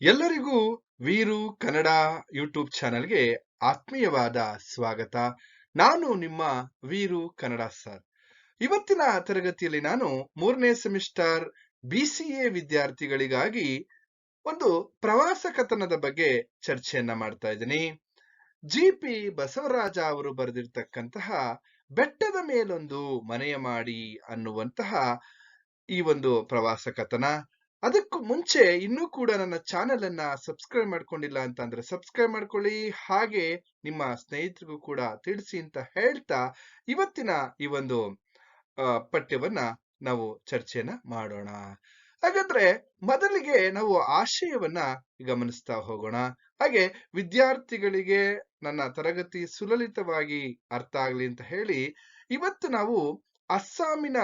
ಎಲ್ಲರಿಗೂ ವೀರು ಕನ್ನಡ ಯೂಟ್ಯೂಬ್ ಚಾನೆಲ್ಗೆ ಆತ್ಮೀಯವಾದ ಸ್ವಾಗತ. ನಾನು ನಿಮ್ಮ ವೀರು ಕನ್ನಡ ಸರ್. ಇವತ್ತಿನ ತರಗತಿಯಲ್ಲಿ ನಾನು 3ನೇ ಸೆಮಿಸ್ಟರ್ BCA ವಿದ್ಯಾರ್ಥಿಗಳಿಗಾಗಿ ಒಂದು ಪ್ರವಾಸ ಕಥನದ ಬಗ್ಗೆ ಚರ್ಚೆಯನ್ನ ಮಾಡ್ತಾ ಇದ್ದೀನಿ. GP ಬಸವರಾಜ ಅವರು ಬರೆದಿರ್ತಕ್ಕಂತಹ ಬೆಟ್ಟದ ಮೇಲೊಂದು ಮನೆಯ ಮಾಡಿ ಅನ್ನುವಂತಹ ಈ ಒಂದು ಪ್ರವಾಸ ಕಥನ. ಅದಕ್ಕೂ ಮುಂಚೆ ಇನ್ನೂ ಕೂಡ ನನ್ನ ಚಾನೆಲ್ ಅನ್ನ ಸಬ್ಸ್ಕ್ರೈಬ್ ಮಾಡ್ಕೊಂಡಿಲ್ಲ ಅಂತ ಅಂದ್ರೆ ಸಬ್ಸ್ಕ್ರೈಬ್ ಮಾಡ್ಕೊಳ್ಳಿ, ಹಾಗೆ ನಿಮ್ಮ ಸ್ನೇಹಿತರಿಗೂ ಕೂಡ ತಿಳಿಸಿ ಅಂತ ಹೇಳ್ತಾ ಇವತ್ತಿನ ಈ ಒಂದು ಪಠ್ಯವನ್ನ ನಾವು ಚರ್ಚೆಯನ್ನ ಮಾಡೋಣ. ಹಾಗಾದ್ರೆ ಮೊದಲಿಗೆ ನಾವು ಆಶಯವನ್ನ ಗಮನಿಸ್ತಾ ಹೋಗೋಣ. ಹಾಗೆ ವಿದ್ಯಾರ್ಥಿಗಳಿಗೆ ನನ್ನ ತರಗತಿ ಸುಲಲಿತವಾಗಿ ಅರ್ಥ ಆಗ್ಲಿ ಅಂತ ಹೇಳಿ ಇವತ್ತು ನಾವು ಅಸ್ಸಾಮಿನ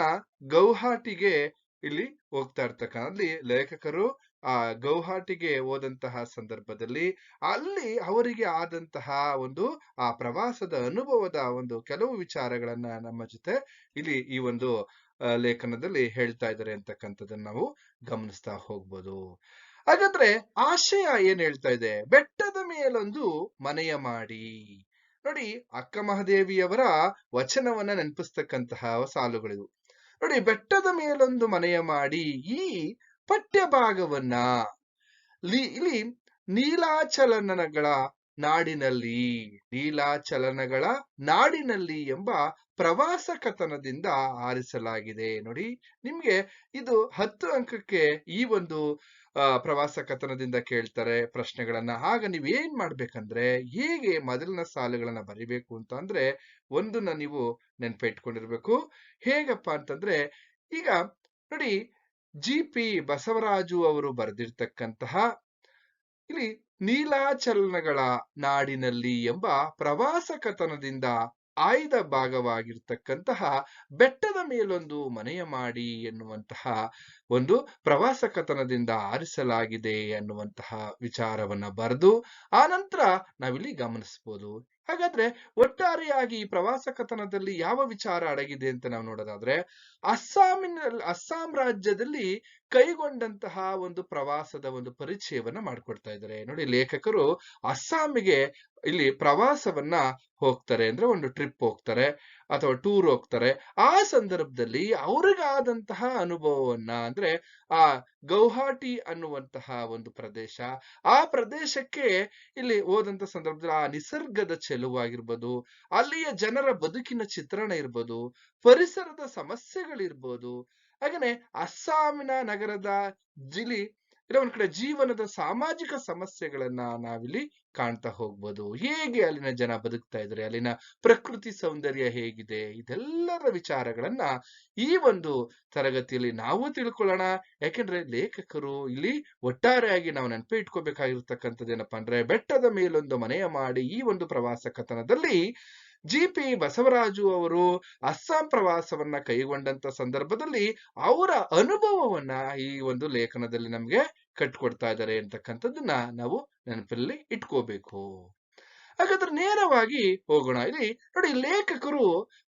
ಗೌಹಾಟಿಗೆ ಇಲ್ಲಿ ಹೋಗ್ತಾ ಅಲ್ಲಿ ಲೇಖಕರು ಆ ಗೌಹಾಟಿಗೆ ಹೋದಂತಹ ಸಂದರ್ಭದಲ್ಲಿ ಅಲ್ಲಿ ಅವರಿಗೆ ಆದಂತಹ ಒಂದು ಆ ಪ್ರವಾಸದ ಅನುಭವದ ಒಂದು ಕೆಲವು ವಿಚಾರಗಳನ್ನ ನಮ್ಮ ಜೊತೆ ಇಲ್ಲಿ ಈ ಒಂದು ಲೇಖನದಲ್ಲಿ ಹೇಳ್ತಾ ಇದ್ದಾರೆ ಅಂತಕ್ಕಂಥದ್ದನ್ನ ನಾವು ಗಮನಿಸ್ತಾ ಹೋಗ್ಬೋದು. ಹಾಗಾದ್ರೆ ಆಶಯ ಏನ್ ಹೇಳ್ತಾ ಇದೆ? ಬೆಟ್ಟದ ಮೇಲೊಂದು ಮನೆಯ ಮಾಡಿ. ನೋಡಿ, ಅಕ್ಕ ಮಹಾದೇವಿಯವರ ವಚನವನ್ನ ನೆನಪಿಸ್ತಕ್ಕಂತಹ ಸಾಲುಗಳಿವು. ನೋಡಿ, ಬೆಟ್ಟದ ಮೇಲೊಂದು ಮನೆಯ ಮಾಡಿ ಈ ಪಠ್ಯ ಭಾಗವನ್ನ ಇಲ್ಲಿ ನೀಲಾಚಲನಗಳ ನಾಡಿನಲ್ಲಿ ಎಂಬ ಪ್ರವಾಸ ಕಥನದಿಂದ ಆರಿಸಲಾಗಿದೆ. ನೋಡಿ, ನಿಮ್ಗೆ ಇದು 10 ಅಂಕಕ್ಕೆ ಈ ಒಂದು ಪ್ರವಾಸ ಕಥನದಿಂದ ಕೇಳ್ತಾರೆ ಪ್ರಶ್ನೆಗಳನ್ನ. ಆಗ ನೀವೇನ್ ಮಾಡ್ಬೇಕಂದ್ರೆ ಹೇಗೆ ಮೊದಲಿನ ಸಾಲುಗಳನ್ನ ಬರಿಬೇಕು ಅಂತ ಅಂದ್ರೆ ಒಂದನ್ನ ನೀವು ನೆನ್ಪಿಟ್ಕೊಂಡಿರ್ಬೇಕು. ಹೇಗಪ್ಪ ಅಂತಂದ್ರೆ ಈಗ ನೋಡಿ, GP ಬಸವರಾಜು ಅವರು ಬರೆದಿರ್ತಕ್ಕಂತಹ ಇಲ್ಲಿ ನೀಲಾಚಲನಗಳ ನಾಡಿನಲ್ಲಿ ಎಂಬ ಪ್ರವಾಸ ಕಥನದಿಂದ ಆಯ್ದ ಭಾಗವಾಗಿರ್ತಕ್ಕಂತಹ ಬೆಟ್ಟದ ಮೇಲೊಂದು ಮನೆಯ ಮಾಡಿ ಎನ್ನುವಂತಹ ಒಂದು ಪ್ರವಾಸ ಕಥನದಿಂದ ಆರಿಸಲಾಗಿದೆ ಅನ್ನುವಂತಹ ವಿಚಾರವನ್ನ ಬರೆದು ಆನಂತರ ನಾವಿಲ್ಲಿ ಗಮನಿಸಬಹುದು. ಹಾಗಾದ್ರೆ ಒಟ್ಟಾರೆಯಾಗಿ ಈ ಪ್ರವಾಸ ಕಥನದಲ್ಲಿ ಯಾವ ವಿಚಾರ ಅಡಗಿದೆ ಅಂತ ನಾವು ನೋಡೋದಾದ್ರೆ ಅಸ್ಸಾಂ ರಾಜ್ಯದಲ್ಲಿ ಕೈಗೊಂಡಂತಹ ಒಂದು ಪ್ರವಾಸದ ಒಂದು ಪರಿಚಯವನ್ನ ಮಾಡ್ಕೊಡ್ತಾ ಇದ್ದಾರೆ. ನೋಡಿ, ಲೇಖಕರು ಅಸ್ಸಾಮಿಗೆ ಇಲ್ಲಿ ಪ್ರವಾಸವನ್ನ ಹೋಗ್ತಾರೆ, ಅಂದ್ರೆ ಒಂದು ಟ್ರಿಪ್ ಹೋಗ್ತಾರೆ ಅಥವಾ ಟೂರ್ ಹೋಗ್ತಾರೆ. ಆ ಸಂದರ್ಭದಲ್ಲಿ ಅವ್ರಿಗಾದಂತಹ ಅನುಭವವನ್ನ ಅಂದ್ರೆ ಆ ಗೌಹಾಟಿ ಅನ್ನುವಂತಹ ಒಂದು ಪ್ರದೇಶ, ಆ ಪ್ರದೇಶಕ್ಕೆ ಇಲ್ಲಿ ಹೋದಂತ ಸಂದರ್ಭದಲ್ಲಿ ಆ ನಿಸರ್ಗದ ಚೆಲುವಾಗಿರ್ಬೋದು, ಅಲ್ಲಿಯ ಜನರ ಬದುಕಿನ ಚಿತ್ರಣ ಇರ್ಬೋದು, ಪರಿಸರದ ಸಮಸ್ಯೆಗಳಿರ್ಬೋದು, ಹಾಗೇನೆ ಅಸ್ಸಾಮಿನ ನಗರದ ಜಿಲಿ ಇಲ್ಲ ಒಂದ್ ಕಡೆ ಜೀವನದ ಸಾಮಾಜಿಕ ಸಮಸ್ಯೆಗಳನ್ನ ನಾವಿಲ್ಲಿ ಕಾಣ್ತಾ ಹೋಗ್ಬೋದು. ಹೇಗೆ ಅಲ್ಲಿನ ಜನ ಬದುಕ್ತಾ ಇದ್ದಾರೆ, ಅಲ್ಲಿನ ಪ್ರಕೃತಿ ಸೌಂದರ್ಯ ಹೇಗಿದೆ, ಇದೆಲ್ಲರ ವಿಚಾರಗಳನ್ನ ಈ ಒಂದು ತರಗತಿಯಲ್ಲಿ ನಾವು ತಿಳ್ಕೊಳ್ಳೋಣ. ಯಾಕೆಂದ್ರೆ ಲೇಖಕರು ಇಲ್ಲಿ ಒಟ್ಟಾರೆಯಾಗಿ ನಾವು ನೆನಪು ಇಟ್ಕೋಬೇಕಾಗಿರ್ತಕ್ಕಂಥದ್ದು ಏನಪ್ಪಾ ಅಂದ್ರೆ ಬೆಟ್ಟದ ಮೇಲೊಂದು ಮನೆಯ ಮಾಡಿ ಈ ಒಂದು ಪ್ರವಾಸ ಕಥನದಲ್ಲಿ GP ಬಸವರಾಜು ಅವರು ಅಸ್ಸಾಂ ಪ್ರವಾಸವನ್ನ ಕೈಗೊಂಡಂತ ಸಂದರ್ಭದಲ್ಲಿ ಅವರ ಅನುಭವವನ್ನ ಈ ಒಂದು ಲೇಖನದಲ್ಲಿ ನಮ್ಗೆ ಕಟ್ಕೊಡ್ತಾ ಇದ್ದಾರೆ ಅಂತಕ್ಕಂಥದ್ದನ್ನ ನಾವು ನೆನಪಲ್ಲಿ ಇಟ್ಕೋಬೇಕು. ಹಾಗಾದ್ರೆ ನೇರವಾಗಿ ಹೋಗೋಣ. ಇಲ್ಲಿ ನೋಡಿ, ಲೇಖಕರು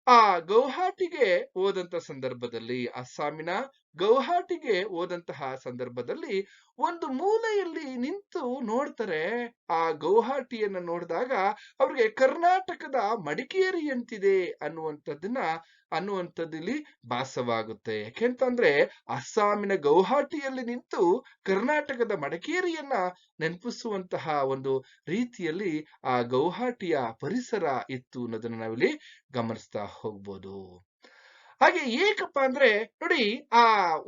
ಆ ಗೌಹಾಟಿಗೆ ಹೋದಂತ ಸಂದರ್ಭದಲ್ಲಿ ಅಸ್ಸಾಮಿನ ಗೌಹಾಟಿಗೆ ಹೋದಂತಹ ಸಂದರ್ಭದಲ್ಲಿ ಒಂದು ಮೂಲೆಯಲ್ಲಿ ನಿಂತು ನೋಡ್ತಾರೆ. ಆ ಗೌಹಾಟಿಯನ್ನ ನೋಡಿದಾಗ ಅವ್ರಿಗೆ ಕರ್ನಾಟಕದ ಮಡಿಕೇರಿಯಂತಿದೆ ಅನ್ನುವಂಥದ್ದಿಲ್ಲಿ ಭಾಸವಾಗುತ್ತೆ. ಯಾಕೆಂತಂದ್ರೆ ಅಸ್ಸಾಮಿನ ಗೌಹಾಟಿಯಲ್ಲಿ ನಿಂತು ಕರ್ನಾಟಕದ ಮಡಿಕೇರಿಯನ್ನ ನೆನಪಿಸುವಂತಹ ಒಂದು ರೀತಿಯಲ್ಲಿ ಆ ಗೌಹಾಟಿಯ ಪರಿಸರ ಇತ್ತು ಅನ್ನೋದನ್ನ ನಾವಿಲ್ಲಿ ಗಮನಿಸ್ತಾ ಹೋಗ್ಬೋದು. ಹಾಗೆ ಏಕಪ್ಪ ಅಂದ್ರೆ ನೋಡಿ, ಆ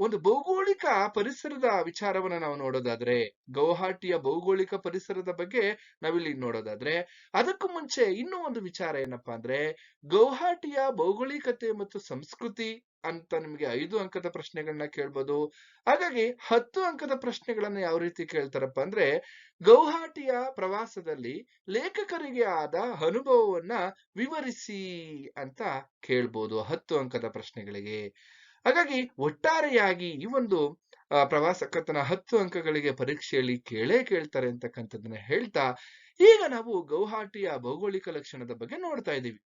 ಒಂದು ಭೌಗೋಳಿಕ ಪರಿಸರದ ವಿಚಾರವನ್ನ ನಾವು ನೋಡೋದಾದ್ರೆ, ಗೌಹಾಟಿಯ ಭೌಗೋಳಿಕ ಪರಿಸರದ ಬಗ್ಗೆ ನಾವಿಲ್ಲಿ ನೋಡೋದಾದ್ರೆ, ಅದಕ್ಕೂ ಮುಂಚೆ ಇನ್ನೂ ಒಂದು ವಿಚಾರ ಏನಪ್ಪಾ ಅಂದ್ರೆ ಗೌಹಾಟಿಯ ಭೌಗೋಳಿಕತೆ ಮತ್ತು ಸಂಸ್ಕೃತಿ ಅಂತ ನಿಮ್ಗೆ 5 ಅಂಕದ ಪ್ರಶ್ನೆಗಳನ್ನ ಕೇಳ್ಬೋದು. ಹಾಗಾಗಿ 10 ಅಂಕದ ಪ್ರಶ್ನೆಗಳನ್ನ ಯಾವ ರೀತಿ ಕೇಳ್ತಾರಪ್ಪ ಅಂದ್ರೆ ಗೌಹಾಟಿಯ ಪ್ರವಾಸದಲ್ಲಿ ಲೇಖಕರಿಗೆ ಆದ ಅನುಭವವನ್ನ ವಿವರಿಸಿ ಅಂತ ಕೇಳ್ಬೋದು 10 ಅಂಕದ ಪ್ರಶ್ನೆಗಳಿಗೆ. ಹಾಗಾಗಿ ಒಟ್ಟಾರೆಯಾಗಿ ಈ ಒಂದು ಪ್ರವಾಸ ಕಥನ 10 ಅಂಕಗಳಿಗೆ ಪರೀಕ್ಷೆಯಲ್ಲಿ ಕೇಳ್ತಾರೆ ಅಂತಕ್ಕಂಥದ್ದನ್ನ ಹೇಳ್ತಾ ಈಗ ನಾವು ಗೌಹಾಟಿಯ ಭೌಗೋಳಿಕ ಲಕ್ಷಣದ ಬಗ್ಗೆ ನೋಡ್ತಾ ಇದ್ದೀವಿ.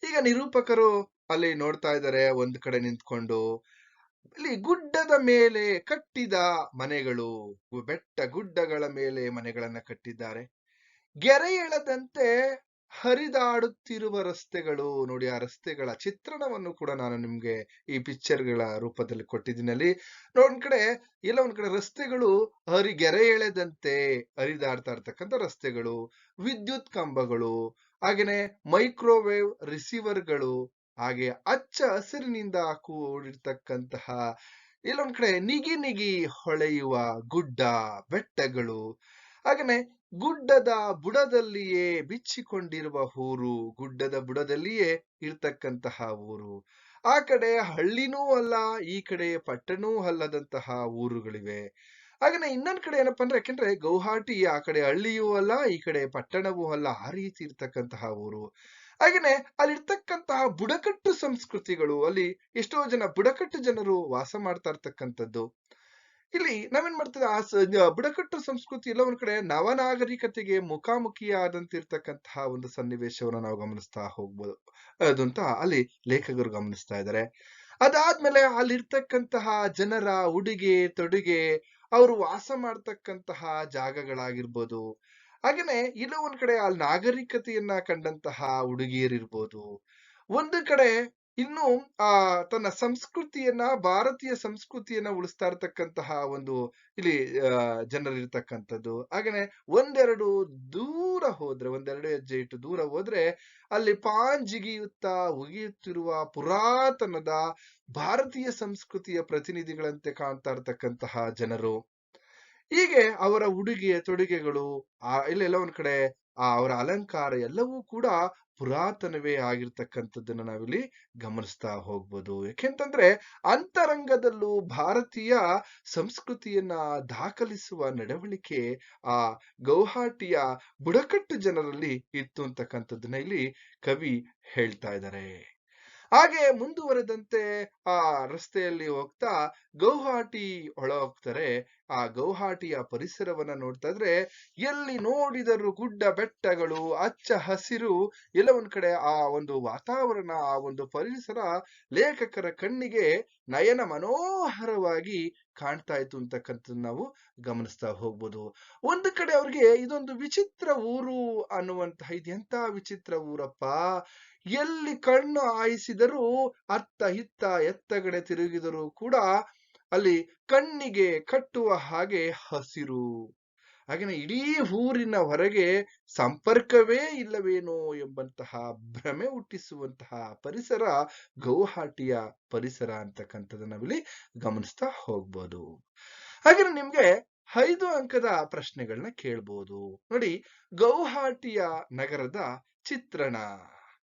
ಈಗ ನಿರೂಪಕರು ಅಲ್ಲಿ ನೋಡ್ತಾ ಇದ್ದಾರೆ ಒಂದ್ ಕಡೆ ನಿಂತ್ಕೊಂಡು. ಇಲ್ಲಿ ಗುಡ್ಡದ ಮೇಲೆ ಕಟ್ಟಿದ ಮನೆಗಳು, ಬೆಟ್ಟ ಗುಡ್ಡಗಳ ಮೇಲೆ ಮನೆಗಳನ್ನ ಕಟ್ಟಿದ್ದಾರೆ. ಗೆರೆ ಎಳೆದಂತೆ ಹರಿದಾಡುತ್ತಿರುವ ರಸ್ತೆಗಳು. ನೋಡಿ, ಆ ರಸ್ತೆಗಳ ಚಿತ್ರಣವನ್ನು ಕೂಡ ನಾನು ನಿಮ್ಗೆ ಈ ಪಿಕ್ಚರ್ಗಳ ರೂಪದಲ್ಲಿ ಕೊಟ್ಟಿದ್ದೀನಿ. ಅಲ್ಲಿ ಒಂದ್ ಕಡೆ ಎಲ್ಲ ಒಂದ್ ಕಡೆ ರಸ್ತೆಗಳು ಗೆರೆ ಎಳೆದಂತೆ ಹರಿದಾಡ್ತಾ ಇರ್ತಕ್ಕಂಥ ರಸ್ತೆಗಳು, ವಿದ್ಯುತ್ ಕಂಬಗಳು, ಹಾಗೇನೆ ಮೈಕ್ರೋವೇವ್ ರಿಸೀವರ್ಗಳು, ಹಾಗೆ ಹಚ್ಚ ಹಸಿರಿನಿಂದ ಕೂಡಿರ್ತಕ್ಕಂತಹ ಇಲ್ಲೊಂದ್ ಕಡೆ ನಿಗಿ ನಿಗಿ ಹೊಳೆಯುವ ಗುಡ್ಡ ಬೆಟ್ಟಗಳು, ಹಾಗೇನೆ ಗುಡ್ಡದ ಬುಡದಲ್ಲಿಯೇ ಬಿಚ್ಚಿಕೊಂಡಿರುವ ಊರು, ಗುಡ್ಡದ ಬುಡದಲ್ಲಿಯೇ ಇರ್ತಕ್ಕಂತಹ ಊರು. ಆ ಕಡೆ ಹಳ್ಳಿನೂ ಅಲ್ಲ, ಈ ಕಡೆ ಪಟ್ಟಣವೂ ಅಲ್ಲದಂತಹ ಊರುಗಳಿವೆ. ಹಾಗೇನೆ ಇನ್ನೊಂದ್ ಕಡೆ ಏನಪ್ಪಾ ಅಂದ್ರೆ, ಯಾಕೆಂದ್ರೆ ಗೌಹಾಟಿ ಆ ಕಡೆ ಹಳ್ಳಿಯೂ ಅಲ್ಲ, ಈ ಕಡೆ ಪಟ್ಟಣವೂ ಅಲ್ಲ, ಆ ರೀತಿ ಇರ್ತಕ್ಕಂತಹ ಊರು. ಹಾಗೇನೆ ಅಲ್ಲಿರ್ತಕ್ಕಂತಹ ಬುಡಕಟ್ಟು ಸಂಸ್ಕೃತಿಗಳು, ಅಲ್ಲಿ ಎಷ್ಟೋ ಜನ ಬುಡಕಟ್ಟು ಜನರು ವಾಸ ಮಾಡ್ತಾ ಇರ್ತಕ್ಕಂಥದ್ದು. ಇಲ್ಲಿ ನಾವೇನ್ ಮಾಡ್ತೇವೆ, ಬುಡಕಟ್ಟು ಸಂಸ್ಕೃತಿ ಎಲ್ಲ ಒಂದ್ ಕಡೆ ನವನಾಗರಿಕತೆಗೆ ಮುಖಾಮುಖಿಯಾದಂತಿರ್ತಕ್ಕಂತಹ ಒಂದು ಸನ್ನಿವೇಶವನ್ನು ನಾವು ಗಮನಿಸ್ತಾ ಹೋಗ್ಬೋದು ಅದು ಅಂತ ಅಲ್ಲಿ ಲೇಖಕರು ಗಮನಿಸ್ತಾ ಇದ್ದಾರೆ. ಅದಾದ್ಮೇಲೆ ಅಲ್ಲಿರ್ತಕ್ಕಂತಹ ಜನರ ಉಡುಗೆ ತೊಡುಗೆ, ಅವರು ವಾಸ ಮಾಡ್ತಕ್ಕಂತಹ ಜಾಗಗಳಾಗಿರ್ಬೋದು, ಹಾಗೇನೆ ಇಲ್ಲೋ ಒಂದ್ ಕಡೆ ಅಲ್ಲಿ ನಾಗರಿಕತೆಯನ್ನ ಕಂಡಂತಹ ಹುಡುಗಿಯರಿರ್ಬೋದು, ಒಂದು ಕಡೆ ಇನ್ನು ತನ್ನ ಸಂಸ್ಕೃತಿಯನ್ನ, ಭಾರತೀಯ ಸಂಸ್ಕೃತಿಯನ್ನ ಉಳಿಸ್ತಾ ಇರ್ತಕ್ಕಂತಹ ಒಂದು ಇಲ್ಲಿ ಜನರಿರ್ತಕ್ಕಂಥದ್ದು. ಹಾಗೇನೆ ಒಂದೆರಡು ದೂರ ಹೋದ್ರೆ, ಒಂದೆರಡು ಹೆಜ್ಜೆ ಇಟ್ಟು ದೂರ ಹೋದ್ರೆ, ಅಲ್ಲಿ ಪಾಂಜಿಗಿಯುತ್ತಾ ಉಗಿಯುತ್ತಿರುವ ಪುರಾತನದ ಭಾರತೀಯ ಸಂಸ್ಕೃತಿಯ ಪ್ರತಿನಿಧಿಗಳಂತೆ ಕಾಣ್ತಾ ಇರ್ತಕ್ಕಂತಹ ಜನರು. ಹೀಗೆ ಅವರ ಉಡುಗೆ ತೊಡುಗೆಗಳು, ಇಲ್ಲೆಲ್ಲ ಒಂದ್ ಕಡೆ ಅವರ ಅಲಂಕಾರ ಎಲ್ಲವೂ ಕೂಡ ಪುರಾತನವೇ ಆಗಿರ್ತಕ್ಕಂಥದ್ದನ್ನ ನಾವಿಲ್ಲಿ ಗಮನಿಸ್ತಾ ಹೋಗ್ಬೋದು. ಯಾಕೆಂತಂದ್ರೆ ಅಂತರಂಗದಲ್ಲೂ ಭಾರತೀಯ ಸಂಸ್ಕೃತಿಯನ್ನ ದಾಖಲಿಸುವ ನಡವಳಿಕೆ ಆ ಗೌಹಾಟಿಯ ಬುಡಕಟ್ಟು ಜನರಲ್ಲಿ ಇತ್ತು ಅಂತಕ್ಕಂಥದ್ದನ್ನ ಇಲ್ಲಿ ಕವಿ ಹೇಳ್ತಾ ಇದ್ದಾರೆ. ಹಾಗೆ ಮುಂದುವರೆದಂತೆ ಆ ರಸ್ತೆಯಲ್ಲಿ ಹೋಗ್ತಾ ಗೌಹಾಟಿ ಒಳ ಹೋಗ್ತಾರೆ. ಆ ಗೌಹಾಟಿಯ ಪರಿಸರವನ್ನ ನೋಡ್ತಾ ಇದ್ರೆ, ಎಲ್ಲಿ ನೋಡಿದರೂ ಗುಡ್ಡ ಬೆಟ್ಟಗಳು, ಹಚ್ಚ ಹಸಿರು, ಎಲ್ಲ ಒಂದ್ ಕಡೆ ಆ ಒಂದು ವಾತಾವರಣ, ಆ ಒಂದು ಪರಿಸರ ಲೇಖಕರ ಕಣ್ಣಿಗೆ ನಯನ ಮನೋಹರವಾಗಿ ಕಾಣ್ತಾ ಇತ್ತು ಅಂತಕ್ಕಂಥದ್ದು ನಾವು ಗಮನಿಸ್ತಾ ಹೋಗ್ಬೋದು. ಒಂದು ಕಡೆ ಅವ್ರಿಗೆ ಇದೊಂದು ವಿಚಿತ್ರ ಊರು ಅನ್ನುವಂತಹ, ಇದೆಂತ ವಿಚಿತ್ರ ಊರಪ್ಪ, ಎಲ್ಲಿ ಕಣ್ಣು ಹಾಯಿಸಿದರೂ ಅತ್ತ ಇತ್ತ ಎತ್ತಗಡೆ ತಿರುಗಿದರೂ ಕೂಡ ಅಲ್ಲಿ ಕಣ್ಣಿಗೆ ಕಟ್ಟುವ ಹಾಗೆ ಹಸಿರು. ಹಾಗೇನೆ ಇಡೀ ಊರಿನ ಹೊರಗೆ ಸಂಪರ್ಕವೇ ಇಲ್ಲವೇನೋ ಎಂಬಂತಹ ಭ್ರಮೆ ಹುಟ್ಟಿಸುವಂತಹ ಪರಿಸರ ಗೌಹಾಟಿಯ ಪರಿಸರ ಅಂತಕ್ಕಂಥದ್ದನ್ನ ನಾವಿಲ್ಲಿ ಗಮನಿಸ್ತಾ ಹೋಗ್ಬೋದು. ಹಾಗೆ ನಿಮ್ಗೆ 5 ಅಂಕದ ಪ್ರಶ್ನೆಗಳನ್ನ ಕೇಳ್ಬೋದು. ನೋಡಿ, ಗೌಹಾಟಿಯ ನಗರದ ಚಿತ್ರಣ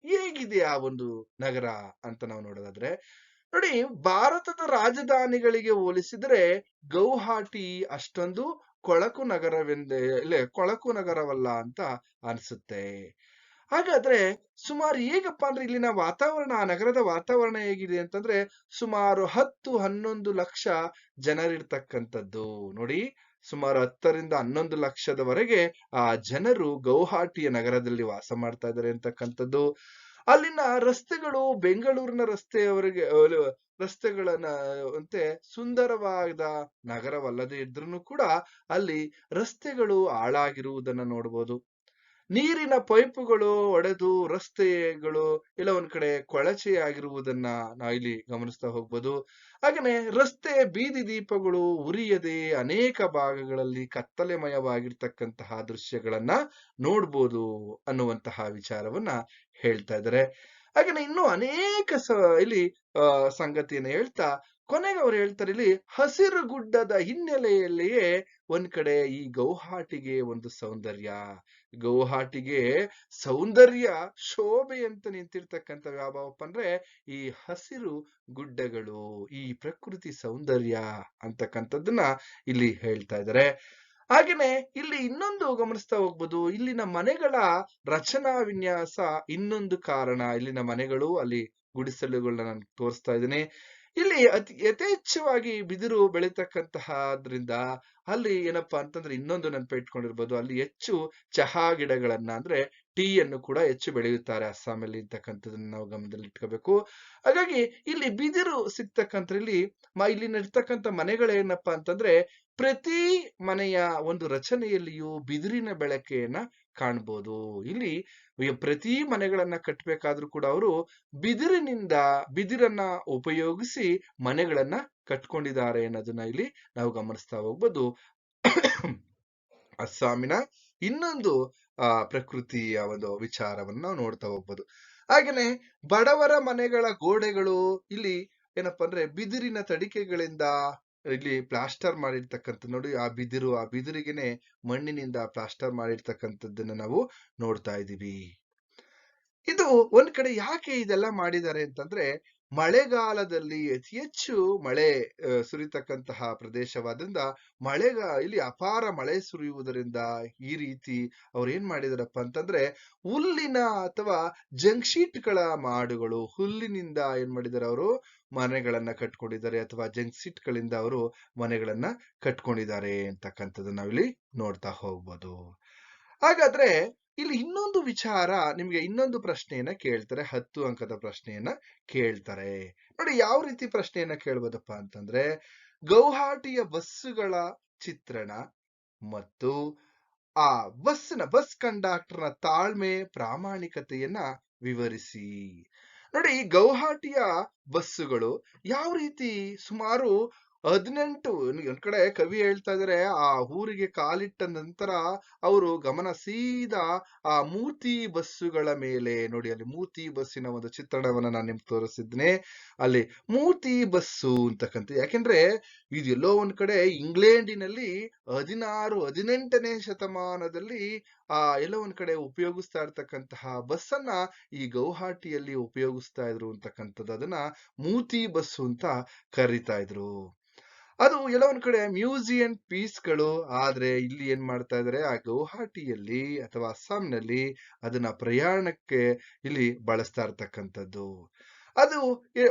ಹೇಗಿದೆ, ಆ ಒಂದು ನಗರ ಅಂತ ನಾವು ನೋಡೋದಾದ್ರೆ, ನೋಡಿ, ಭಾರತದ ರಾಜಧಾನಿಗಳಿಗೆ ಹೋಲಿಸಿದ್ರೆ ಗೌಹಾಟಿ ಅಷ್ಟೊಂದು ಕೊಳಕು ಕೊಳಕು ನಗರವಲ್ಲ ಅಂತ ಅನ್ಸುತ್ತೆ. ಹಾಗಾದ್ರೆ ಸುಮಾರು ಹೇಗಪ್ಪ ಅಂದ್ರೆ ಇಲ್ಲಿನ ವಾತಾವರಣ, ಆ ನಗರದ ವಾತಾವರಣ ಹೇಗಿದೆ ಅಂತಂದ್ರೆ, ಸುಮಾರು 10-11 ಲಕ್ಷ ಜನರಿರ್ತಕ್ಕಂಥದ್ದು. ನೋಡಿ, ಸುಮಾರು 10ರಿಂದ 11 ಲಕ್ಷದವರೆಗೆ ಆ ಜನರು ಗೌಹಾಟಿಯ ನಗರದಲ್ಲಿ ವಾಸ ಮಾಡ್ತಾ ಇದ್ದಾರೆ ಅಂತಕ್ಕಂಥದ್ದು. ಅಲ್ಲಿನ ರಸ್ತೆಗಳು ಬೆಂಗಳೂರಿನ ರಸ್ತೆಗಳನ್ನ ಅಂತೆ ಸುಂದರವಾದ ನಗರವಲ್ಲದೆ ಇದ್ರೂ ಕೂಡ ಅಲ್ಲಿ ರಸ್ತೆಗಳು ಹಾಳಾಗಿರುವುದನ್ನ ನೋಡ್ಬೋದು. ನೀರಿನ ಪೈಪುಗಳು ಒಡೆದು ರಸ್ತೆಗಳು ಎಲ್ಲ ಒಂದ್ ಕಡೆ ಕೊಳಚೆಯಾಗಿರುವುದನ್ನ ನಾವು ಇಲ್ಲಿ ಗಮನಿಸ್ತಾ ಹೋಗ್ಬೋದು. ಹಾಗೇನೆ ರಸ್ತೆ ಬೀದಿ ದೀಪಗಳು ಉರಿಯದೆ ಅನೇಕ ಭಾಗಗಳಲ್ಲಿ ಕತ್ತಲೆಮಯವಾಗಿರ್ತಕ್ಕಂತಹ ದೃಶ್ಯಗಳನ್ನ ನೋಡ್ಬೋದು ಅನ್ನುವಂತಹ ವಿಚಾರವನ್ನ ಹೇಳ್ತಾ ಇದ್ದಾರೆ. ಹಾಗೇನೆ ಇನ್ನೂ ಅನೇಕ ಇಲ್ಲಿ ಸಂಗತಿಯನ್ನ ಹೇಳ್ತಾ ಕೊನೆಗೆ ಅವ್ರು ಹೇಳ್ತಾರೆ, ಇಲ್ಲಿ ಹಸಿರು ಗುಡ್ಡದ ಹಿನ್ನೆಲೆಯಲ್ಲಿಯೇ ಒಂದ್ ಕಡೆ ಈ ಗೌಹಾಟಿಗೆ ಒಂದು ಸೌಂದರ್ಯ, ಗೌಹಾಟಿಗೆ ಸೌಂದರ್ಯ ಶೋಭೆ ಅಂತ ನಿಂತಿರ್ತಕ್ಕಂಥ ಯಾವಪ್ಪ ಅಂದ್ರೆ ಈ ಹಸಿರು ಗುಡ್ಡಗಳು, ಈ ಪ್ರಕೃತಿ ಸೌಂದರ್ಯ ಅಂತಕ್ಕಂಥದ್ದನ್ನ ಇಲ್ಲಿ ಹೇಳ್ತಾ ಇದ್ದಾರೆ. ಹಾಗೇನೆ ಇಲ್ಲಿ ಇನ್ನೊಂದು ಗಮನಿಸ್ತಾ ಹೋಗ್ಬೋದು, ಇಲ್ಲಿನ ಮನೆಗಳ ರಚನಾ ವಿನ್ಯಾಸ ಇನ್ನೊಂದು ಕಾರಣ. ಇಲ್ಲಿನ ಮನೆಗಳು, ಅಲ್ಲಿ ಗುಡಿಸಲುಗಳನ್ನ ನಾನು ತೋರಿಸ್ತಾ ಇದ್ದೀನಿ. ಇಲ್ಲಿ ಯಥೇಚ್ಛವಾಗಿ ಬಿದಿರು ಬೆಳೀತಕ್ಕಂತಹದ್ರಿಂದ ಅಲ್ಲಿ ಏನಪ್ಪಾ ಅಂತಂದ್ರೆ ಇನ್ನೊಂದು ನೆನಪು ಇಟ್ಕೊಂಡಿರ್ಬೋದು, ಅಲ್ಲಿ ಹೆಚ್ಚು ಚಹಾ ಗಿಡಗಳನ್ನ, ಅಂದ್ರೆ ಟೀಯನ್ನು ಕೂಡ ಹೆಚ್ಚು ಬೆಳೆಯುತ್ತಾರೆ ಅಸ್ಸಾಮಲ್ಲಿ ಇರ್ತಕ್ಕಂಥದ್ದನ್ನ ನಾವು ಗಮನದಲ್ಲಿ ಇಟ್ಕೋಬೇಕು. ಹಾಗಾಗಿ ಇಲ್ಲಿ ಬಿದಿರು ಸಿಗ್ತಕ್ಕಂಥದ್ರಲ್ಲಿ ಇಲ್ಲಿನ ಇರ್ತಕ್ಕಂಥ ಮನೆಗಳೇನಪ್ಪಾ ಅಂತಂದ್ರೆ ಪ್ರತಿ ಮನೆಯ ಒಂದು ರಚನೆಯಲ್ಲಿಯೂ ಬಿದಿರಿನ ಬಳಕೆಯನ್ನ ಕಾಣ್ಬೋದು. ಇಲ್ಲಿ ಪ್ರತಿ ಮನೆಗಳನ್ನ ಕಟ್ಟಬೇಕಾದ್ರೂ ಕೂಡ ಅವರು ಬಿದಿರನ್ನ ಉಪಯೋಗಿಸಿ ಮನೆಗಳನ್ನ ಕಟ್ಕೊಂಡಿದ್ದಾರೆ ಅನ್ನೋದನ್ನ ಇಲ್ಲಿ ನಾವು ಗಮನಿಸ್ತಾ ಹೋಗ್ಬೋದು. ಅಸ್ಸಾಮಿನ ಇನ್ನೊಂದು ಪ್ರಕೃತಿಯ ಒಂದು ವಿಚಾರವನ್ನು ನಾವು ನೋಡ್ತಾ ಹೋಗ್ಬೋದು. ಹಾಗೇನೆ ಬಡವರ ಮನೆಗಳ ಗೋಡೆಗಳು ಇಲ್ಲಿ ಏನಪ್ಪಾ ಅಂದ್ರೆ ಬಿದಿರಿನ ತಡಿಕೆಗಳಿಂದ ಇಲ್ಲಿ ಪ್ಲಾಸ್ಟರ್ ಮಾಡಿರ್ತಕ್ಕಂಥ ನೋಡಿ ಆ ಬಿದಿರಿಗೆನೆ ಮಣ್ಣಿನಿಂದ ಪ್ಲಾಸ್ಟರ್ ಮಾಡಿರ್ತಕ್ಕಂಥದ್ದನ್ನ ನಾವು ನೋಡ್ತಾ ಇದೀವಿ. ಇದು ಒಂದ್ ಕಡೆ ಯಾಕೆ ಇದೆಲ್ಲ ಮಾಡಿದ್ದಾರೆ ಅಂತಂದ್ರೆ ಮಳೆಗಾಲದಲ್ಲಿ ಅತಿ ಹೆಚ್ಚು ಮಳೆ ಸುರಿತಕ್ಕಂತಹ ಪ್ರದೇಶವಾದ್ರಿಂದ ಇಲ್ಲಿ ಅಪಾರ ಮಳೆ ಸುರಿಯುವುದರಿಂದ ಈ ರೀತಿ ಅವ್ರು ಏನ್ ಮಾಡಿದಾರಪ್ಪ ಅಂತಂದ್ರೆ ಹುಲ್ಲಿನ ಅಥವಾ ಜಂಕ್ಷೀಟ್ಗಳ ಮಾಡುಗಳು ಹುಲ್ಲಿನಿಂದ ಏನ್ ಮಾಡಿದಾರೆ ಅವರು ಮನೆಗಳನ್ನ ಕಟ್ಕೊಂಡಿದ್ದಾರೆ ಅಥವಾ ಜಂಕ್ಷೀಟ್ಗಳಿಂದ ಅವರು ಮನೆಗಳನ್ನ ಕಟ್ಕೊಂಡಿದ್ದಾರೆ ಅಂತಕ್ಕಂಥದ್ದು ನಾವಿಲ್ಲಿ ನೋಡ್ತಾ ಹೋಗ್ಬೋದು. ಹಾಗಾದ್ರೆ ಇಲ್ಲಿ ಇನ್ನೊಂದು ವಿಚಾರ ನಿಮ್ಗೆ ಇನ್ನೊಂದು ಪ್ರಶ್ನೆಯನ್ನ ಕೇಳ್ತಾರೆ, 10 ಅಂಕದ ಪ್ರಶ್ನೆಯನ್ನ ಕೇಳ್ತಾರೆ. ನೋಡಿ ಯಾವ ರೀತಿ ಪ್ರಶ್ನೆಯನ್ನ ಕೇಳ್ಬೋದಪ್ಪ ಅಂತಂದ್ರೆ ಗೌಹಾಟಿಯ ಬಸ್ಸುಗಳ ಚಿತ್ರಣ ಮತ್ತು ಆ ಬಸ್ ಕಂಡಕ್ಟರ್ನ ತಾಳ್ಮೆ ಪ್ರಾಮಾಣಿಕತೆಯನ್ನ ವಿವರಿಸಿ. ನೋಡಿ ಗೌಹಾಟಿಯ ಬಸ್ಸುಗಳು ಯಾವ ರೀತಿ ಸುಮಾರು 18 ಒಂದ್ ಕಡೆ ಕವಿ ಹೇಳ್ತಾ ಇದಾರೆ ಆ ಊರಿಗೆ ಕಾಲಿಟ್ಟ ನಂತರ ಅವರು ಗಮನ ಸೀದಾ ಆ ಮೂತಿ ಬಸ್ಸುಗಳ ಮೇಲೆ ನೋಡಿ ಅಲ್ಲಿ ಮೂತಿ ಬಸ್ಸಿನ ಒಂದು ಚಿತ್ರಣವನ್ನ ನಾನು ನಿಮ್ಗೆ ತೋರಿಸಿದ್ನೆ. ಅಲ್ಲಿ ಮೂತಿ ಬಸ್ಸು ಅಂತಕ್ಕಂಥ ಯಾಕೆಂದ್ರೆ ಇದು ಎಲ್ಲೋ ಒಂದ್ ಕಡೆ ಇಂಗ್ಲೆಂಡಿನಲ್ಲಿ 18ನೇ ಶತಮಾನದಲ್ಲಿ ಎಲ್ಲೋ ಒಂದ್ ಕಡೆ ಉಪಯೋಗಿಸ್ತಾ ಇರ್ತಕ್ಕಂತಹ ಬಸ್ಸನ್ನ ಈ ಗೌಹಾಟಿಯಲ್ಲಿ ಉಪಯೋಗಿಸ್ತಾ ಇದ್ರು ಅಂತಕ್ಕಂಥದ್ದು ಅದನ್ನ ಮೂತಿ ಬಸ್ಸು ಅಂತ ಕರೀತಾ ಇದ್ರು. ಅದು ಎಲ್ಲ ಒಂದ್ ಕಡೆ ಮ್ಯೂಸಿಯಂ ಪೀಸ್ಗಳು. ಆದ್ರೆ ಇಲ್ಲಿ ಏನ್ ಮಾಡ್ತಾ ಇದಾರೆ ಆ ಗೌಹಾಟಿಯಲ್ಲಿ ಅಥವಾ ಅಸ್ಸಾಂನಲ್ಲಿ ಅದನ್ನ ಪ್ರಯಾಣಕ್ಕೆ ಇಲ್ಲಿ ಬಳಸ್ತಾ ಇರ್ತಕ್ಕಂಥದ್ದು. ಅದು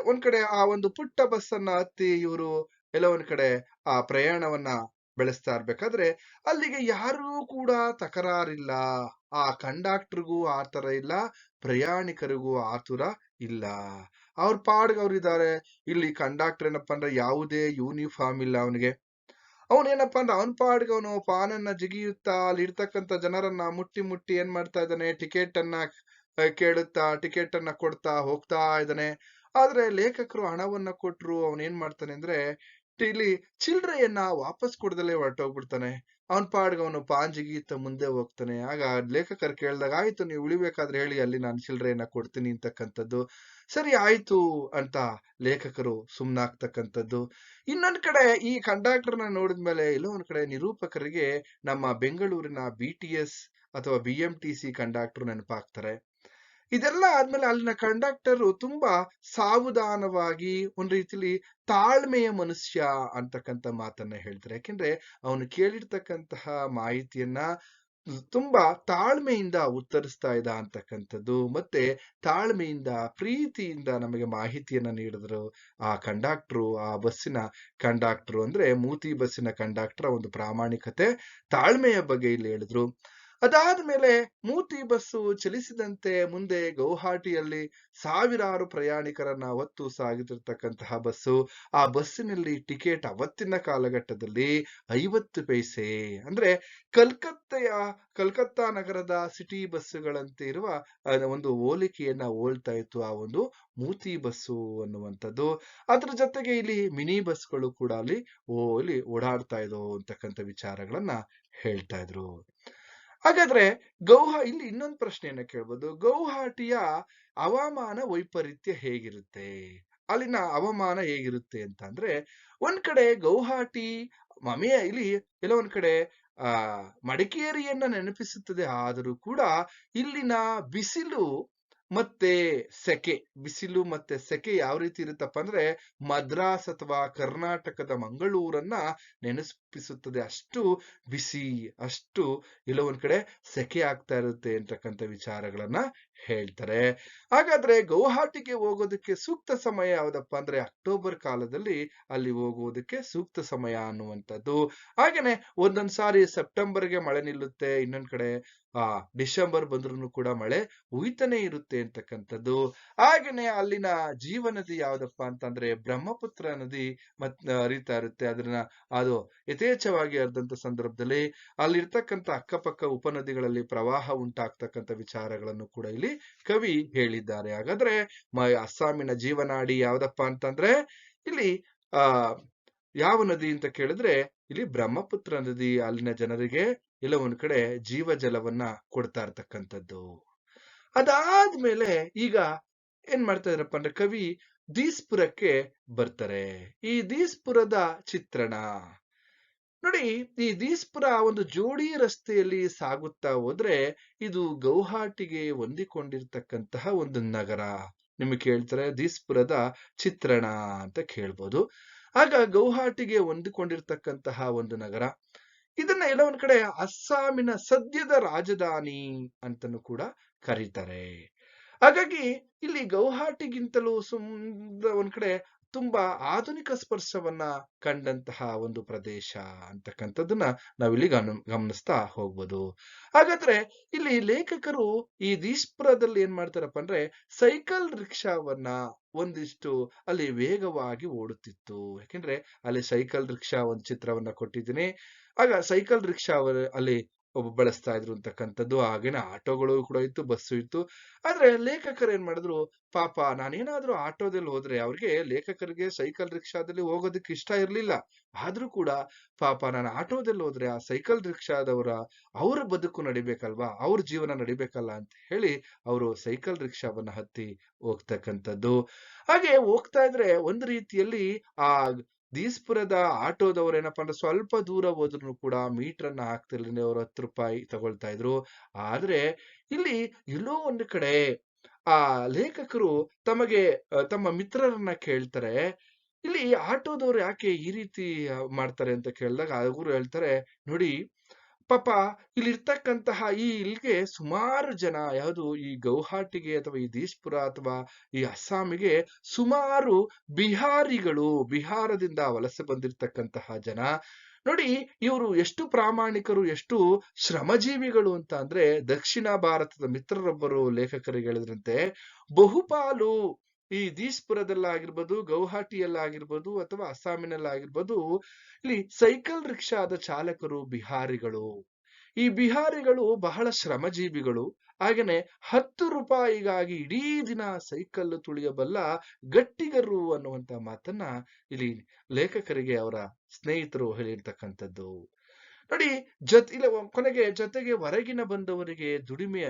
ಒಂದ್ ಕಡೆ ಆ ಒಂದು ಪುಟ್ಟ ಬಸ್ ಅನ್ನ ಹತ್ತಿ ಇವರು ಎಲ್ಲ ಒಂದ್ ಕಡೆ ಆ ಪ್ರಯಾಣವನ್ನ ಬೆಳೆಸ್ತಾ ಇರ್ಬೇಕಾದ್ರೆ ಅಲ್ಲಿಗೆ ಯಾರೂ ಕೂಡ ತಕರಾರಿಲ್ಲ. ಆ ಕಂಡಕ್ಟರ್ಗೂ ಆತರ ಇಲ್ಲ, ಪ್ರಯಾಣಿಕರಿಗೂ ಆತುರ ಇಲ್ಲ. ಅವ್ರ ಪಾಡ್ಗೆ ಅವ್ರಿದ್ದಾರೆ. ಇಲ್ಲಿ ಕಂಡಕ್ಟರ್ ಏನಪ್ಪಾ ಅಂದ್ರೆ ಯಾವುದೇ ಯೂನಿಫಾರ್ಮ್ ಇಲ್ಲ ಅವನಿಗೆ. ಅವನೇನಪ್ಪಾ ಅಂದ್ರೆ ಅವನ್ ಪಾಡ್ಗೆ ಅವನು ಪಾನನ್ನ ಜಿಗಿಯುತ್ತಾ ಅಲ್ಲಿ ಇರ್ತಕ್ಕಂಥ ಜನರನ್ನ ಮುಟ್ಟಿ ಏನ್ ಮಾಡ್ತಾ ಇದ್ದಾನೆ ಟಿಕೆಟ್ ಅನ್ನ ಕೇಳುತ್ತಾ ಟಿಕೆಟ್ ಅನ್ನ ಕೊಡ್ತಾ ಹೋಗ್ತಾ ಇದ್ದಾನೆ. ಆದ್ರೆ ಲೇಖಕರು ಹಣವನ್ನ ಕೊಟ್ರು ಅವನೇನ್ ಮಾಡ್ತಾನೆ ಅಂದ್ರೆ ಇಲ್ಲಿ ಚಿಲ್ಡ್ರೆಯನ್ನ ವಾಪಸ್ ಕೊಡ್ದಲೆ ಹೊರಟೋಗ್ಬಿಡ್ತಾನೆ. ಅವನ್ ಪಾಡ್ಗೆ ಅವನು ಪಾನ್ ಜಿಗಿಯುತ್ತ ಮುಂದೆ ಹೋಗ್ತಾನೆ. ಆಗ ಲೇಖಕರು ಕೇಳ್ದಾಗ ಆಯ್ತು ನೀವು ಉಳಿಬೇಕಾದ್ರೆ ಹೇಳಿ ಅಲ್ಲಿ ನಾನು ಚಿಲ್ಡ್ರೆಯನ್ನ ಕೊಡ್ತೀನಿ ಅಂತಕ್ಕಂಥದ್ದು. ಸರಿ ಆಯ್ತು ಅಂತ ಲೇಖಕರು ಸುಮ್ನಾಗ್ತಕ್ಕಂಥದ್ದು. ಇನ್ನೊಂದ್ ಕಡೆ ಈ ಕಂಡಕ್ಟರ್ನ ನೋಡಿದ್ಮೇಲೆ ಎಲ್ಲೋ ಒಂದ್ ಕಡೆ ನಿರೂಪಕರಿಗೆ ನಮ್ಮ ಬೆಂಗಳೂರಿನ BTS ಅಥವಾ BMTC ಕಂಡಕ್ಟರ್ ನೆನಪಾಗ್ತಾರೆ. ಇದೆಲ್ಲ ಆದ್ಮೇಲೆ ಅಲ್ಲಿನ ಕಂಡಕ್ಟರ್ ತುಂಬಾ ಸಾವಧಾನವಾಗಿ ಒಂದ್ ರೀತಿಲಿ ತಾಳ್ಮೆಯ ಮನುಷ್ಯ ಅಂತಕ್ಕಂಥ ಮಾತನ್ನ ಹೇಳ್ತಾರೆ. ಯಾಕೆಂದ್ರೆ ಅವನು ಕೇಳಿರ್ತಕ್ಕಂತಹ ಮಾಹಿತಿಯನ್ನ ತುಂಬಾ ತಾಳ್ಮೆಯಿಂದ ಉತ್ತರಿಸ್ತಾ ಇದ್ದ ಅಂತಕ್ಕಂಥದ್ದು ಮತ್ತೆ ತಾಳ್ಮೆಯಿಂದ ಪ್ರೀತಿಯಿಂದ ನಮಗೆ ಮಾಹಿತಿಯನ್ನ ನೀಡಿದ್ರು ಆ ಕಂಡಕ್ಟ್ರು. ಆ ಬಸ್ಸಿನ ಕಂಡಕ್ಟ್ರು ಅಂದ್ರೆ ಮೂತಿ ಬಸ್ಸಿನ ಕಂಡಕ್ಟರ್ ಒಂದು ಪ್ರಾಮಾಣಿಕತೆ ತಾಳ್ಮೆಯ ಬಗ್ಗೆ ಇಲ್ಲಿ ಹೇಳಿದ್ರು. ಅದಾದ್ಮೇಲೆ ಮೂತಿ ಬಸ್ಸು ಚಲಿಸಿದಂತೆ ಮುಂದೆ ಗೌಹಾಟಿಯಲ್ಲಿ ಸಾವಿರಾರು ಪ್ರಯಾಣಿಕರನ್ನ ಹೊತ್ತು ಸಾಗುತ್ತಿರ್ತಕ್ಕಂತಹ ಬಸ್ಸು. ಆ ಬಸ್ಸಿನಲ್ಲಿ ಟಿಕೆಟ್ ಅವತ್ತಿನ ಕಾಲಘಟ್ಟದಲ್ಲಿ 50 ಪೈಸೆ. ಅಂದ್ರೆ ಕಲ್ಕತ್ತಾ ನಗರದ ಸಿಟಿ ಬಸ್ಸುಗಳಂತೆ ಇರುವ ಒಂದು ಹೋಲಿಕೆಯನ್ನ ಹೋಲ್ತಾ ಇತ್ತು ಆ ಒಂದು ಮೂತಿ ಬಸ್ಸು ಅನ್ನುವಂಥದ್ದು. ಅದ್ರ ಜೊತೆಗೆ ಇಲ್ಲಿ ಮಿನಿ ಬಸ್ಗಳು ಕೂಡ ಇಲ್ಲಿ ಓಡಾಡ್ತಾ ಇದ್ವು ಅಂತಕ್ಕಂಥ ವಿಚಾರಗಳನ್ನ ಹೇಳ್ತಾ ಇದ್ರು. ಹಾಗಾದ್ರೆ ಇಲ್ಲಿ ಇನ್ನೊಂದು ಪ್ರಶ್ನೆಯನ್ನ ಕೇಳ್ಬೋದು. ಗೌಹಾಟಿಯ ಹವಾಮಾನ ವೈಪರೀತ್ಯ ಹೇಗಿರುತ್ತೆ? ಅಲ್ಲಿನ ಹವಾಮಾನ ಹೇಗಿರುತ್ತೆ ಅಂತ ಅಂದ್ರೆ ಒಂದ್ ಕಡೆ ಗೌಹಾಟಿ ಇಲ್ಲಿ ಎಲ್ಲ ಒಂದ್ ಕಡೆ ಮಡಿಕೇರಿಯನ್ನ ನೆನಪಿಸುತ್ತದೆ. ಆದರೂ ಕೂಡ ಇಲ್ಲಿನ ಬಿಸಿಲು ಮತ್ತೆ ಸೆಕೆ ಯಾವ ರೀತಿ ಇರುತ್ತಪ್ಪ ಅಂದ್ರೆ ಮದ್ರಾಸ್ ಅಥವಾ ಕರ್ನಾಟಕದ ಮಂಗಳೂರನ್ನ ಹುಟ್ಟಿಸುತ್ತದೆ. ಅಷ್ಟು ಬಿಸಿ, ಅಷ್ಟು ಎಲ್ಲೋ ಒಂದ್ ಕಡೆ ಸೆಕೆ ಆಗ್ತಾ ಇರುತ್ತೆ ಅಂತಕ್ಕಂಥ ವಿಚಾರಗಳನ್ನ ಹೇಳ್ತಾರೆ. ಹಾಗಾದ್ರೆ ಗೌಹಾಟಿಗೆ ಹೋಗೋದಕ್ಕೆ ಸೂಕ್ತ ಸಮಯ ಯಾವ್ದಪ್ಪ ಅಂದ್ರೆ ಅಕ್ಟೋಬರ್ ಕಾಲದಲ್ಲಿ ಅಲ್ಲಿ ಹೋಗುವುದಕ್ಕೆ ಸೂಕ್ತ ಸಮಯ ಅನ್ನುವಂಥದ್ದು. ಹಾಗೇನೆ ಒಂದೊಂದ್ ಸಾರಿ ಸೆಪ್ಟೆಂಬರ್ಗೆ ಮಳೆ ನಿಲ್ಲುತ್ತೆ, ಇನ್ನೊಂದ್ ಕಡೆ ಡಿಸೆಂಬರ್ ಬಂದ್ರು ಕೂಡ ಮಳೆ ಹುಯ್ತಾನೆ ಇರುತ್ತೆ ಅಂತಕ್ಕಂಥದ್ದು. ಹಾಗೇನೆ ಅಲ್ಲಿನ ಜೀವ ನದಿ ಯಾವ್ದಪ್ಪ ಅಂತಂದ್ರೆ ಬ್ರಹ್ಮಪುತ್ರ ನದಿ ಹರಿತಾ ಇರುತ್ತೆ. ಅದು ಯಥೇಚ್ಛವಾಗಿ ಹರಿದಂತ ಸಂದರ್ಭದಲ್ಲಿ ಅಲ್ಲಿರ್ತಕ್ಕಂಥ ಅಕ್ಕಪಕ್ಕ ಉಪನದಿಗಳಲ್ಲಿ ಪ್ರವಾಹ ಉಂಟಾಗ್ತಕ್ಕಂಥ ವಿಚಾರಗಳನ್ನು ಕೂಡ ಇಲ್ಲಿ ಕವಿ ಹೇಳಿದ್ದಾರೆ. ಹಾಗಾದ್ರೆ ಅಸ್ಸಾಮಿನ ಜೀವನಾಡಿ ಯಾವ್ದಪ್ಪ ಅಂತಂದ್ರೆ ಇಲ್ಲಿ ಆ ಯಾವ ನದಿ ಅಂತ ಕೇಳಿದ್ರೆ ಇಲ್ಲಿ ಬ್ರಹ್ಮಪುತ್ರ ನದಿ ಅಲ್ಲಿನ ಜನರಿಗೆ ಎಲ್ಲ ಒಂದ್ ಕಡೆ ಜೀವ ಜಲವನ್ನ ಕೊಡ್ತಾ ಇರ್ತಕ್ಕಂಥದ್ದು. ಅದಾದ್ಮೇಲೆ ಈಗ ಏನ್ ಮಾಡ್ತಾ ಇದ್ರಪ್ಪ ಅಂದ್ರೆ ಕವಿ ದೀಸ್ಪುರಕ್ಕೆ ಬರ್ತಾರೆ. ಈ ದೀಸ್ಪುರದ ಚಿತ್ರಣ ನೋಡಿ, ಈ ದೀಸ್ಪುರ ಒಂದು ಜೋಡಿ ರಸ್ತೆಯಲ್ಲಿ ಸಾಗುತ್ತಾ ಹೋದ್ರೆ ಇದು ಗೌಹಾಟಿಗೆ ಹೊಂದಿಕೊಂಡಿರ್ತಕ್ಕಂತಹ ಒಂದು ನಗರ. ನಿಮಗೆ ಕೇಳ್ತಾರೆ ದೀಸ್ಪುರದ ಚಿತ್ರಣ ಅಂತ ಕೇಳ್ಬೋದು. ಆಗ ಗೌಹಾಟಿಗೆ ಹೊಂದಿಕೊಂಡಿರ್ತಕ್ಕಂತಹ ಒಂದು ನಗರ. ಇದನ್ನ ಎಲ್ಲ ಒಂದ್ ಕಡೆ ಅಸ್ಸಾಮಿನ ಸದ್ಯದ ರಾಜಧಾನಿ ಅಂತನೂ ಕೂಡ ಕರೀತಾರೆ. ಹಾಗಾಗಿ ಇಲ್ಲಿ ಗೌಹಾಟಿಗಿಂತಲೂ ಒಂದ್ ಕಡೆ ತುಂಬಾ ಆಧುನಿಕ ಸ್ಪರ್ಶವನ್ನ ಕಂಡಂತಹ ಒಂದು ಪ್ರದೇಶ ಅಂತಕ್ಕಂಥದ್ದನ್ನ ನಾವಿಲ್ಲಿ ಗಮನಿಸ್ತಾ ಹೋಗ್ಬೋದು. ಹಾಗಾದ್ರೆ ಇಲ್ಲಿ ಲೇಖಕರು ಈ ದೀಸ್ಪುರದಲ್ಲಿ ಏನ್ ಮಾಡ್ತಾರಪ್ಪ ಅಂದ್ರೆ ಸೈಕಲ್ ರಿಕ್ಷಾವನ್ನ ಒಂದಿಷ್ಟು ಅಲ್ಲಿ ವೇಗವಾಗಿ ಓಡುತ್ತಿತ್ತು. ಯಾಕೆಂದ್ರೆ ಅಲ್ಲಿ ಸೈಕಲ್ ರಿಕ್ಷಾ ಒಂದು ಚಿತ್ರವನ್ನ ಕೊಟ್ಟಿದ್ದೀನಿ. ಆಗ ಸೈಕಲ್ ರಿಕ್ಷಾ ಅಲ್ಲಿ ಬಳಸ್ತಾ ಇದ್ರು ಅಂತಕ್ಕಂಥದ್ದು. ಹಾಗೇನೆ ಆಟೋಗಳು ಕೂಡ ಇತ್ತು, ಬಸ್ಸು ಇತ್ತು. ಆದ್ರೆ ಲೇಖಕರು ಏನ್ ಮಾಡಿದ್ರು, ಪಾಪ ನಾನೇನಾದ್ರೂ ಆಟೋದಲ್ಲಿ ಹೋದ್ರೆ ಅವ್ರಿಗೆ ಲೇಖಕರಿಗೆ ಸೈಕಲ್ ರಿಕ್ಷಾದಲ್ಲಿ ಹೋಗೋದಕ್ಕೆ ಇಷ್ಟ ಇರ್ಲಿಲ್ಲ. ಆದ್ರೂ ಕೂಡ ಪಾಪ ನಾನು ಆಟೋದಲ್ಲಿ ಹೋದ್ರೆ ಆ ಸೈಕಲ್ ಅವ್ರ ಬದುಕು ನಡಿಬೇಕಲ್ವಾ, ಅವ್ರ ಜೀವನ ನಡಿಬೇಕಲ್ಲ ಅಂತ ಹೇಳಿ ಅವರು ಸೈಕಲ್ ರಿಕ್ಷಾವನ್ನ ಹತ್ತಿ ಹೋಗ್ತಕ್ಕಂಥದ್ದು. ಹಾಗೆ ಹೋಗ್ತಾ ಇದ್ರೆ ಒಂದು ರೀತಿಯಲ್ಲಿ ಆ ದೀಸ್ಪುರದ ಆಟೋದವ್ರು ಏನಪ್ಪಾ ಅಂದ್ರೆ ಸ್ವಲ್ಪ ದೂರ ಹೋದ್ರು ಕೂಡ ಮೀಟರ್ ಅನ್ನ ಹಾಕ್ತಿರ್ಲಿಲ್ಲ, ಅವ್ರು 10 ರೂಪಾಯಿ ತಗೊಳ್ತಾ ಇದ್ರು. ಆದ್ರೆ ಇಲ್ಲಿ ಎಲ್ಲೋ ಒಂದು ಕಡೆ ಆ ಲೇಖಕರು ತಮ್ಮ ಮಿತ್ರರನ್ನ ಕೇಳ್ತಾರೆ, ಇಲ್ಲಿ ಆಟೋದವ್ರು ಯಾಕೆ ಈ ರೀತಿ ಮಾಡ್ತಾರೆ ಅಂತ ಕೇಳಿದಾಗ ಅವರು ಹೇಳ್ತಾರೆ, ನೋಡಿ ಪಾಪ ಇಲ್ಲಿರ್ತಕ್ಕಂತಹ ಇಲ್ಲಿಗೆ ಸುಮಾರು ಜನ ಯಾವುದು ಈ ಗೌಹಾಟಿಗೆ ಅಥವಾ ಈ ದೀಸ್ಪುರ ಅಥವಾ ಈ ಅಸ್ಸಾಮಿಗೆ ಸುಮಾರು ಬಿಹಾರದಿಂದ ವಲಸೆ ಬಂದಿರತಕ್ಕಂತಹ ಜನ. ನೋಡಿ ಇವರು ಎಷ್ಟು ಪ್ರಾಮಾಣಿಕರು, ಎಷ್ಟು ಶ್ರಮಜೀವಿಗಳು ಅಂತ ಅಂದ್ರೆ ದಕ್ಷಿಣ ಭಾರತದ ಮಿತ್ರರೊಬ್ಬರು ಲೇಖಕರಿಗೆ ಹೇಳಿದ್ರಂತೆ, ಬಹುಪಾಲು ಈ ದೀಸ್ಪುರದಲ್ಲಾಗಿರ್ಬೋದು, ಗೌಹಾಟಿಯಲ್ಲಾಗಿರ್ಬೋದು ಅಥವಾ ಅಸ್ಸಾಮಿನಲ್ಲಾಗಿರ್ಬೋದು ಇಲ್ಲಿ ಸೈಕಲ್ ರಿಕ್ಷಾದ ಚಾಲಕರು ಬಿಹಾರಿಗಳು. ಈ ಬಿಹಾರಿಗಳು ಬಹಳ ಶ್ರಮಜೀವಿಗಳು. ಹಾಗೇನೆ 10 ರೂಪಾಯಿಗಾಗಿ ಇಡೀ ದಿನ ಸೈಕಲ್ ತುಳಿಯಬಲ್ಲ ಗಟ್ಟಿಗರು ಅನ್ನುವಂತ ಮಾತನ್ನ ಇಲ್ಲಿ ಲೇಖಕರಿಗೆ ಅವರ ಸ್ನೇಹಿತರು ಹೇಳಿರ್ತಕ್ಕಂಥದ್ದು. ನೋಡಿ ಇಲ್ಲ ಕೊನೆಗೆ ಜೊತೆಗೆ ಹೊರಗಿನ ಬಂದವರಿಗೆ ದುಡಿಮೆ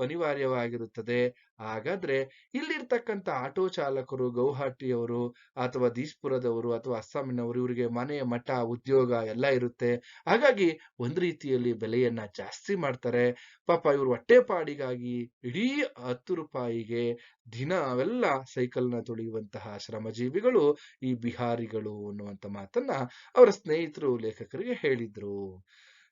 ಅನಿವಾರ್ಯವಾಗಿರುತ್ತದೆ. ಹಾಗಾದ್ರೆ ಇಲ್ಲಿರ್ತಕ್ಕಂಥ ಆಟೋ ಚಾಲಕರು ಗೌಹಾಟಿಯವರು ಅಥವಾ ದೀಸ್ಪುರದವರು ಅಥವಾ ಅಸ್ಸಾಮಿನವರು ಇವರಿಗೆ ಮನೆ ಮಠ ಉದ್ಯೋಗ ಎಲ್ಲ ಇರುತ್ತೆ. ಹಾಗಾಗಿ ಒಂದ್ ರೀತಿಯಲ್ಲಿ ಬೆಲೆಯನ್ನ ಜಾಸ್ತಿ ಮಾಡ್ತಾರೆ. ಪಾಪ ಇವರು ಹೊಟ್ಟೆಪಾಡಿಗಾಗಿ ಇಡೀ 10 ರೂಪಾಯಿಗೆ ದಿನವೆಲ್ಲ ಸೈಕಲ್ನ ತುಳಿಯುವಂತಹ ಶ್ರಮಜೀವಿಗಳು ಈ ಬಿಹಾರಿಗಳು ಅನ್ನುವಂತ ಮಾತನ್ನ ಅವರ ಸ್ನೇಹಿತರು ಲೇಖಕರಿಗೆ ಹೇಳಿದ್ರು.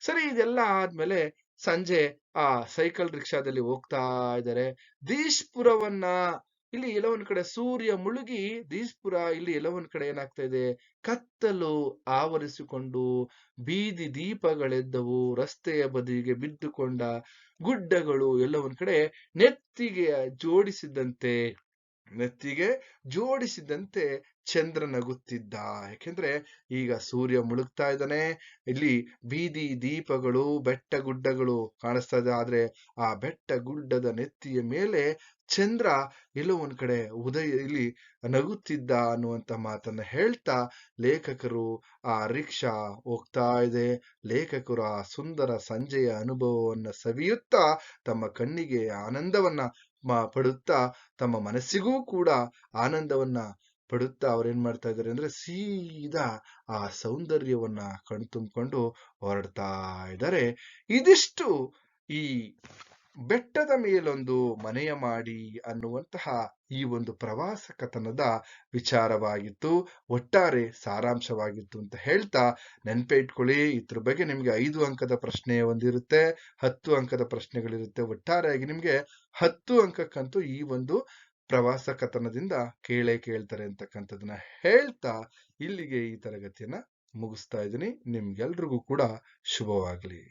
ಸರಿ, ಇದೆಲ್ಲ ಆದ್ಮೇಲೆ ಸಂಜೆ ಆ ಸೈಕಲ್ ರಿಕ್ಷಾದಲ್ಲಿ ಹೋಗ್ತಾ ಇದ್ದಾರೆ. ದೀಸ್ಪುರವನ್ನ ಇಲ್ಲಿ ಎಲ್ಲೋ ಒಂದ್ ಕಡೆ ಸೂರ್ಯ ಮುಳುಗಿ ದೀಸ್ಪುರ ಇಲ್ಲಿ ಎಲ್ಲೋ ಒಂದ್ ಕಡೆ ಏನಾಗ್ತಾ ಇದೆ, ಕತ್ತಲು ಆವರಿಸಿಕೊಂಡು ಬೀದಿ ದೀಪಗಳೆದ್ದವು, ರಸ್ತೆಯ ಬದಿಗೆ ಬಿದ್ದುಕೊಂಡ ಗುಡ್ಡಗಳು ಎಲ್ಲ ಒಂದ್ ಕಡೆ ನೆತ್ತಿಗೆ ಜೋಡಿಸಿದಂತೆ ಚಂದ್ರ ನಗುತ್ತಿದ್ದ. ಯಾಕೆಂದ್ರೆ ಈಗ ಸೂರ್ಯ ಮುಳುಗ್ತಾ ಇದ್ದಾನೆ, ಇಲ್ಲಿ ಬೀದಿ ದೀಪಗಳು ಬೆಟ್ಟ ಗುಡ್ಡಗಳು ಕಾಣಿಸ್ತಾ ಇದೆ. ಆದ್ರೆ ಆ ಬೆಟ್ಟ ಗುಡ್ಡದ ನೆತ್ತಿಯ ಮೇಲೆ ಚಂದ್ರ ಎಲ್ಲೋ ಒಂದ್ ಕಡೆ ಇಲ್ಲಿ ನಗುತ್ತಿದ್ದ ಅನ್ನುವಂತ ಮಾತನ್ನ ಹೇಳ್ತಾ ಲೇಖಕರು ಆ ರಿಕ್ಷಾ ಹೋಗ್ತಾ ಇದೆ. ಲೇಖಕರು ಆ ಸುಂದರ ಸಂಜೆಯ ಅನುಭವವನ್ನ ಸವಿಯುತ್ತಾ ತಮ್ಮ ಕಣ್ಣಿಗೆ ಆನಂದವನ್ನ ಪಡುತ್ತಾ ತಮ್ಮ ಮನಸ್ಸಿಗೂ ಕೂಡ ಆನಂದವನ್ನ ಪಡುತ್ತಾ ಅವ್ರೇನ್ ಮಾಡ್ತಾ ಇದ್ದಾರೆ ಅಂದ್ರೆ ಸೀದಾ ಆ ಸೌಂದರ್ಯವನ್ನ ಕಣ್ತುಂಬಿಕೊಂಡು ಹೊರಡ್ತಾ ಇದ್ದಾರೆ. ಇದಿಷ್ಟು ಈ ಬೆಟ್ಟದ ಮೇಲೊಂದು ಮನೆಯ ಮಾಡಿ ಅನ್ನುವಂತಹ ಈ ಒಂದು ಪ್ರವಾಸ ಕಥನದ ವಿಚಾರವಾಗಿತ್ತು. ಒಟ್ಟಾರೆ ಸಾರಾಂಶವಾಗಿತ್ತು ಅಂತ ಹೇಳ್ತಾ, ನೆನಪೇ ಇಟ್ಕೊಳ್ಳಿ, ಇದ್ರ ಬಗ್ಗೆ ನಿಮ್ಗೆ 5 ಅಂಕದ ಪ್ರಶ್ನೆ ಒಂದಿರುತ್ತೆ, 10 ಅಂಕದ ಪ್ರಶ್ನೆಗಳಿರುತ್ತೆ. ಒಟ್ಟಾರೆಯಾಗಿ ನಿಮ್ಗೆ 10 ಅಂಕಕ್ಕಂತೂ ಈ ಒಂದು ಪ್ರವಾಸ ಕಥನದಿಂದ ಕೇಳ್ತಾರೆ ಅಂತಕ್ಕಂಥದ್ದನ್ನ ಹೇಳ್ತಾ, ಇಲ್ಲಿಗೆ ಈ ತರಗತಿಯನ್ನ ಮುಗಿಸ್ತಾ ಇದ್ದೀನಿ. ನಿಮ್ಗೆಲ್ರಿಗೂ ಕೂಡ ಶುಭವಾಗಲಿ.